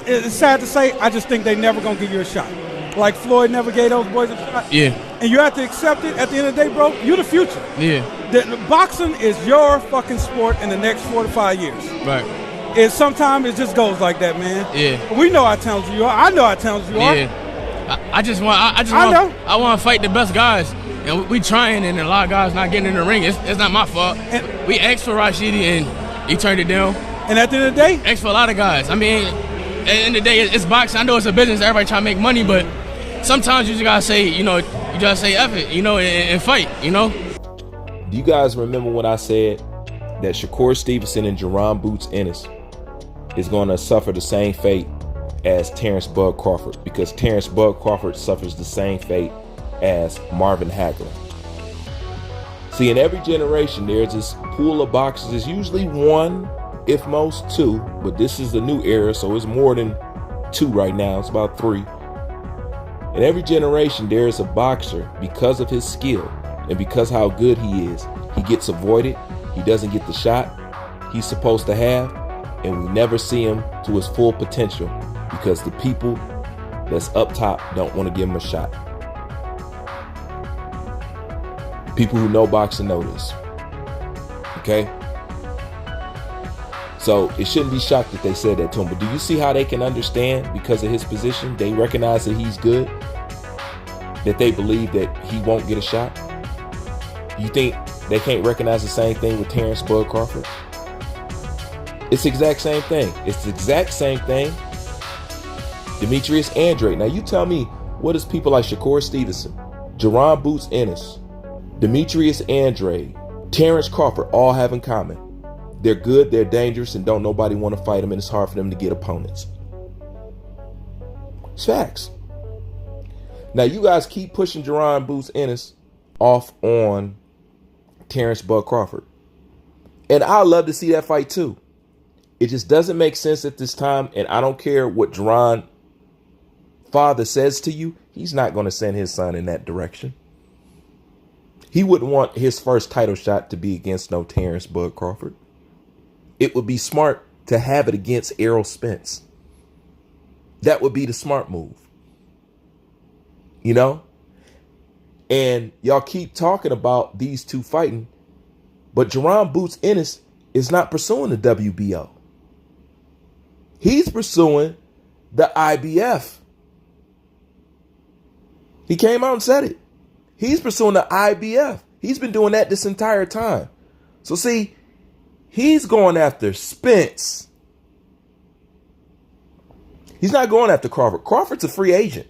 it's sad to say, I just think they never going to give you a shot. Like Floyd never gave those boys a shot. Yeah. And you have to accept it. At the end of the day, bro, you're the future. Yeah. The boxing is your fucking sport in the next 4 to 5 years. Right. And sometimes it just goes like that, man. Yeah. We know how talented you are. I know how talented you are. Yeah. I want to fight the best guys. And we trying, and a lot of guys not getting in the ring. It's not my fault. And we asked for Rashidi, and he turned it down. And at the end of the day, asked for a lot of guys. I mean, at the end of the day, it's boxing. I know it's a business. Everybody trying to make money, but sometimes you just gotta say, you gotta say F it, and fight, Do you guys remember when I said that Shakur Stevenson and Jeron Boots Ennis is going to suffer the same fate as Terrence Bud Crawford, because Terrence Bud Crawford suffers the same fate as Marvin Hagler. See, in every generation, there's this pool of boxers. It's usually one, if most two, but this is the new era, so it's more than two right now. It's about three. In every generation, there is a boxer, because of his skill and because how good he is, he gets avoided. He doesn't get the shot he's supposed to have, and we never see him to his full potential because the people that's up top don't want to give him a shot. People who know boxing know this. Okay? So it shouldn't be shocked that they said that to him. But do you see how they can understand because of his position? They recognize that he's good, that they believe that he won't get a shot. You think they can't recognize the same thing with Terrence Bud Crawford? It's the exact same thing. It's the exact same thing. Demetrius Andrade. Now you tell me, what does people like Shakur Stevenson, Jeron Boots Ennis, Demetrius Andrade, Terrence Crawford all have in common? They're good, they're dangerous, and don't nobody want to fight them, and it's hard for them to get opponents. It's facts. Now you guys keep pushing Jeron Boots Ennis off on Terrence Bud Crawford. And I'd love to see that fight too. It just doesn't make sense at this time, and I don't care what Jeron father says to you. He's not going to send his son in that direction. He wouldn't want his first title shot to be against no Terrence Bud Crawford. It would be smart to have it against Errol Spence. That would be the smart move. And y'all keep talking about these two fighting, but Jeron Boots Ennis is not pursuing the WBO. He's pursuing the IBF. He came out and said it. He's pursuing the IBF. He's been doing that this entire time. So see, he's going after Spence. He's not going after Crawford. Crawford's a free agent.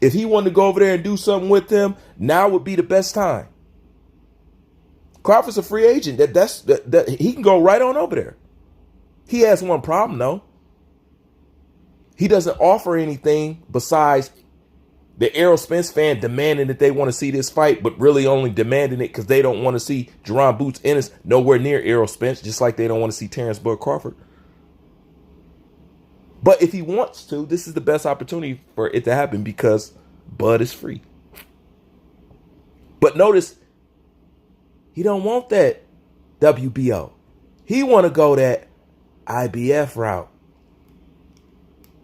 If he wanted to go over there and do something with him, now would be the best time. Crawford's a free agent. He can go right on over there. He has one problem though. He doesn't offer anything besides the Errol Spence fan demanding that they want to see this fight, but really only demanding it because they don't want to see Jeron Boots Ennis nowhere near Errol Spence, just like they don't want to see Terrence Bud Crawford. But if he wants to, this is the best opportunity for it to happen because Bud is free. But notice, he don't want that WBO. He want to go that IBF route.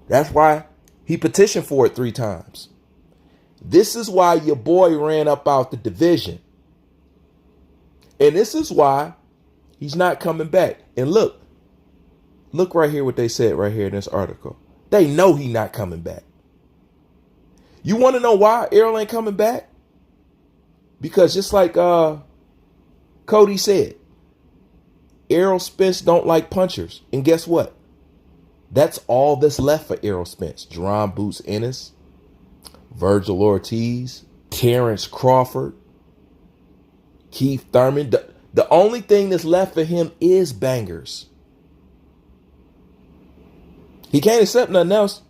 That's why he petitioned for it 3 times. This is why your boy ran up out the division. And this is why he's not coming back. And look right here what they said right here in this article. They know he's not coming back. You want to know why Eroll ain't coming back? Because just like Cody said, Errol Spence don't like punchers. And guess what? That's all that's left for Errol Spence. Jeron Boots Ennis, Virgil Ortiz, Terrence Crawford, Keith Thurman. The only thing that's left for him is bangers. He can't accept nothing else.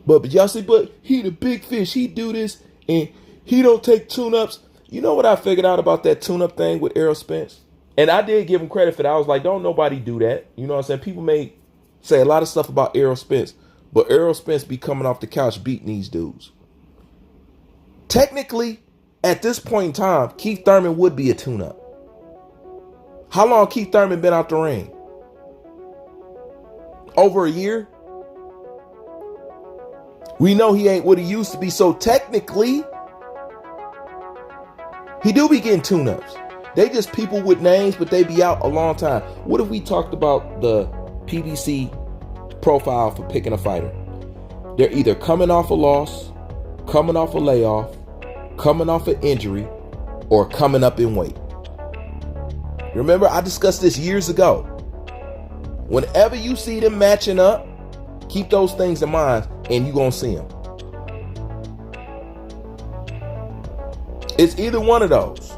But y'all see, but he the big fish. He do this and he don't take tune-ups. You know what I figured out about that tune-up thing with Errol Spence? And I did give him credit for that. I was like, don't nobody do that. You know what I'm saying? People may say a lot of stuff about Errol Spence, but Errol Spence be coming off the couch beating these dudes. Technically, at this point in time, Keith Thurman would be a tune-up. How long Keith Thurman been out the ring? Over a year? We know he ain't what he used to be, so technically, he do be getting tune-ups. They just people with names, but they be out a long time. What if we talked about the PBC profile for picking a fighter? They're either coming off a loss, coming off a layoff, coming off an injury, or coming up in weight. Remember, I discussed this years ago. Whenever you see them matching up, keep those things in mind and you're going to see them. It's either one of those.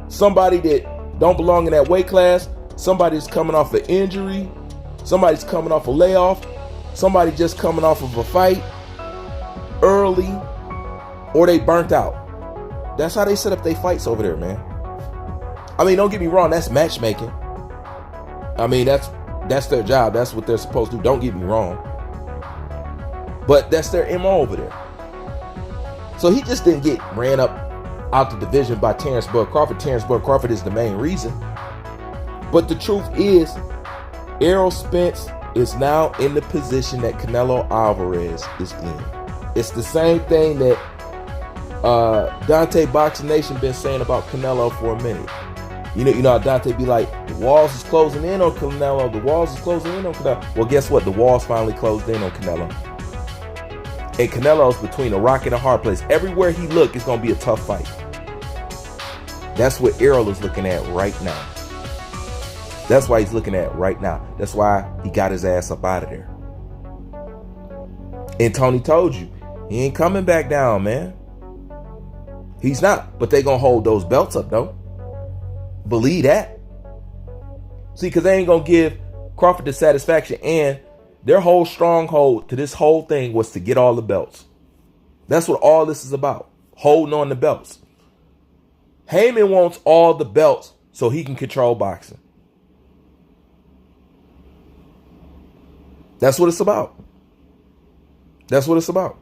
Somebody that don't belong in that weight class, somebody's coming off an injury, somebody's coming off a layoff, somebody just coming off of a fight early, or they burnt out. That's how they set up their fights over there, man. I mean, don't get me wrong, that's matchmaking. I mean, that's their job. That's what they're supposed to do. Don't get me wrong. But that's their MO over there. So he just didn't get ran up out the division by Terrence Bud Crawford. Terrence Bud Crawford is the main reason. But the truth is, Errol Spence is now in the position that Canelo Alvarez is in. It's the same thing that Dante Boxing Nation been saying about Canelo for a minute. You know how Dante be like, the walls is closing in on Canelo. The walls is closing in on Canelo. Well, guess what? The walls finally closed in on Canelo. And Canelo's between a rock and a hard place. Everywhere he look, it's going to be a tough fight. That's what Eroll is looking at right now. That's why he's looking at right now. That's why he got his ass up out of there. And Tony told you, he ain't coming back down, man. He's not. But they going to hold those belts up, though. Believe that. See, because they ain't going to give Crawford the satisfaction. And their whole stronghold to this whole thing was to get all the belts. That's what all this is about. Holding on the belts. Heyman wants all the belts so he can control boxing. That's what it's about. That's what it's about.